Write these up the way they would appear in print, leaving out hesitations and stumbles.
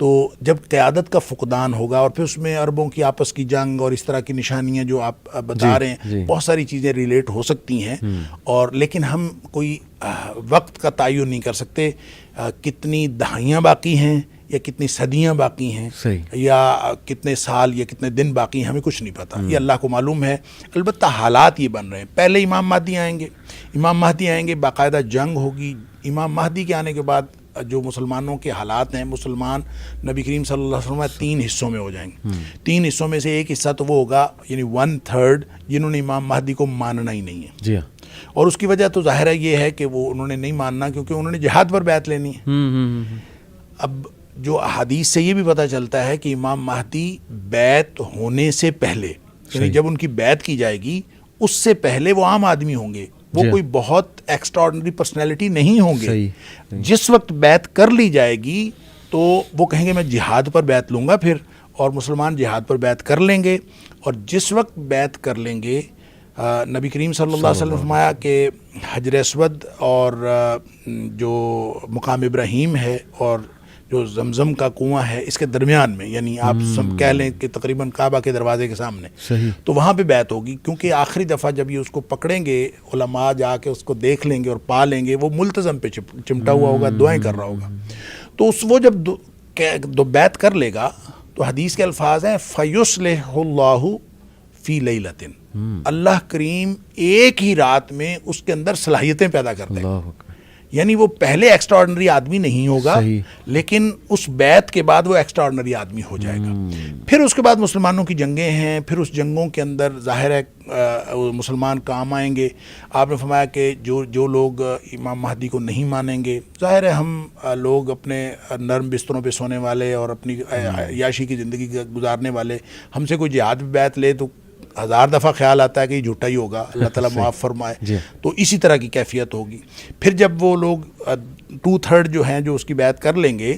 تو جب قیادت کا فقدان ہوگا اور پھر اس میں عربوں کی آپس کی جنگ اور اس طرح کی نشانیاں جو آپ بتا رہے ہیں، بہت ساری چیزیں ریلیٹ ہو سکتی ہیں، اور لیکن ہم کوئی وقت کا تعین نہیں کر سکتے کتنی دہائیاں باقی ہیں یا کتنی صدیاں باقی ہیں یا کتنے سال یا کتنے دن باقی ہیں، ہمیں کچھ نہیں پتہ، یہ اللہ کو معلوم ہے۔ البتہ حالات یہ بن رہے ہیں، پہلے امام مہدی آئیں گے، امام مہدی آئیں گے، باقاعدہ جنگ ہوگی۔ امام مہدی کے آنے کے بعد جو مسلمانوں کے حالات ہیں، مسلمان نبی کریم صلی اللہ علیہ وسلم 3 حصوں میں ہو جائیں گے۔ 3 حصوں میں سے ایک حصہ تو وہ ہوگا، یعنی 1/3 جنہوں نے امام مہدی کو ماننا ہی نہیں ہے، جی ہاں، اور اس کی وجہ تو ظاہر ہے یہ ہے کہ وہ انہوں نے نہیں ماننا کیونکہ انہوں نے جہاد پر بیعت لینی ہے۔ اب جو احادیث سے یہ بھی پتہ چلتا ہے کہ امام مہدی بیعت ہونے سے پہلے، یعنی جب ان کی بیعت کی جائے گی اس سے پہلے وہ عام آدمی ہوں گے، وہ کوئی بہت ایکسٹراڈنری پرسنالٹی نہیں ہوں گے۔ جس وقت بیعت کر لی جائے گی تو وہ کہیں گے میں جہاد پر بیعت لوں گا پھر، اور مسلمان جہاد پر بیعت کر لیں گے، اور جس وقت بیعت کر لیں گے نبی کریم صلی اللہ علیہ وسلم نے فرمایا کہ حجر اسود اور جو مقام ابراہیم ہے اور جو زمزم کا کنواں ہے اس کے درمیان میں، یعنی آپ سب کہہ لیں کہ تقریباً کعبہ کے دروازے کے سامنے، تو وہاں پہ بیعت ہوگی، کیونکہ آخری دفعہ جب یہ اس کو پکڑیں گے، علماء جا کے اس کو دیکھ لیں گے اور پا لیں گے، وہ ملتزم پہ چمٹا ہوا ہوگا، دعائیں کر رہا ہوگا، تو وہ جب بیعت کر لے گا تو حدیث کے الفاظ ہیں فَيُصْلِحُ اللَّهُ فِي لَيْلَةٍ، اللہ کریم ایک ہی رات میں اس کے اندر صلاحیتیں پیدا کر دیں گے۔ یعنی وہ پہلے ایکسٹراڈنری آدمی نہیں ہوگا، لیکن اس بیعت کے بعد وہ ایکسٹراڈنری آدمی ہو جائے گا۔ پھر اس کے بعد مسلمانوں کی جنگیں ہیں، پھر اس جنگوں کے اندر ظاہر ہے مسلمان کام آئیں گے۔ آپ نے فرمایا کہ جو لوگ امام مہدی کو نہیں مانیں گے، ظاہر ہے ہم لوگ اپنے نرم بستروں پہ سونے والے اور اپنی عیاشی کی زندگی گزارنے والے، ہم سے کوئی جہاد بھی بیعت لے تو 1000 دفعہ خیال آتا ہے کہ یہ جھوٹا ہی ہوگا، اللہ تعالیٰ معاف فرمائے، تو اسی طرح کی کیفیت ہوگی۔ پھر جب وہ لوگ 2/3 جو ہیں جو اس کی بیعت کر لیں گے،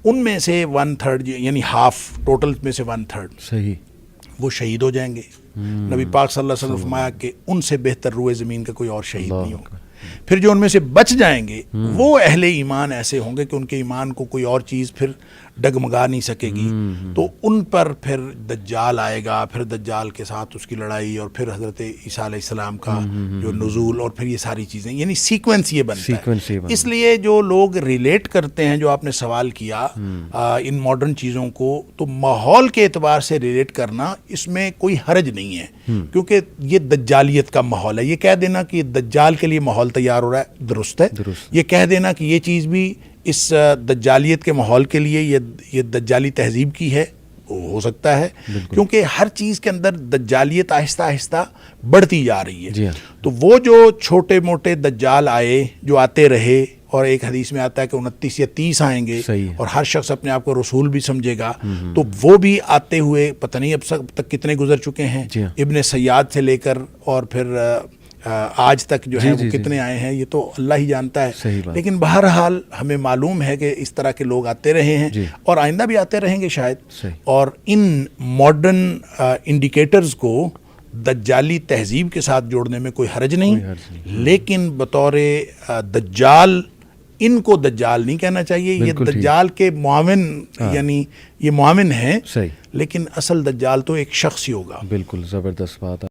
ان میں سے 1/3 یعنی ہاف ٹوٹل میں سے 1/3 وہ شہید ہو جائیں گے۔ نبی پاک صلی اللہ علیہ وسلم نے فرمایا کہ ان سے بہتر روئے زمین کا کوئی اور شہید نہیں ہوگا۔ پھر جو ان میں سے بچ جائیں گے وہ اہل ایمان ایسے ہوں گے کہ ان کے ایمان کو کوئی اور چیز پھر ڈگمگا نہیں سکے گی، تو ان پر پھر دجال آئے گا، پھر دجال کے ساتھ اس کی لڑائی، اور پھر حضرت عیسیٰ علیہ السلام کا جو نزول، اور پھر یہ ساری چیزیں، یعنی سیکوینس یہ بنتا ہے۔ اس لیے جو لوگ ریلیٹ کرتے ہیں، جو آپ نے سوال کیا ان ماڈرن چیزوں کو، تو ماحول کے اعتبار سے ریلیٹ کرنا اس میں کوئی حرج نہیں ہے، کیونکہ یہ دجالیت کا ماحول ہے۔ یہ کہہ دینا کہ یہ دجال کے لیے ماحول تیار ہو رہا ہے درست ہے، یہ کہہ دینا کہ یہ چیز بھی اس دجالیت کے ماحول کے لیے یہ دجالی تہذیب کی ہے، ہو سکتا ہے، کیونکہ ہر چیز کے اندر دجالیت آہستہ آہستہ بڑھتی جا رہی ہے۔ تو وہ جو چھوٹے موٹے دجال آئے، جو آتے رہے، اور ایک حدیث میں آتا ہے کہ 29 یا 30 آئیں گے، اور ہر شخص اپنے آپ کو رسول بھی سمجھے گا، تو وہ بھی آتے ہوئے پتہ نہیں اب تک کتنے گزر چکے ہیں، ابن سیاد سے لے کر اور پھر آج تک جو ہے وہ کتنے آئے ہیں، یہ تو اللہ ہی جانتا ہے۔ لیکن بہرحال ہمیں معلوم ہے کہ اس طرح کے لوگ آتے رہے ہیں اور آئندہ بھی آتے رہیں گے شاید، اور ان ماڈرن انڈیکیٹرز کو دجالی تہذیب کے ساتھ جوڑنے میں کوئی حرج نہیں، لیکن بطور دجال ان کو دجال نہیں کہنا چاہیے، یہ دجال کے معاون، یعنی یہ معاون ہیں، لیکن اصل دجال تو ایک شخص ہی ہوگا۔ بالکل زبردست بات ہے۔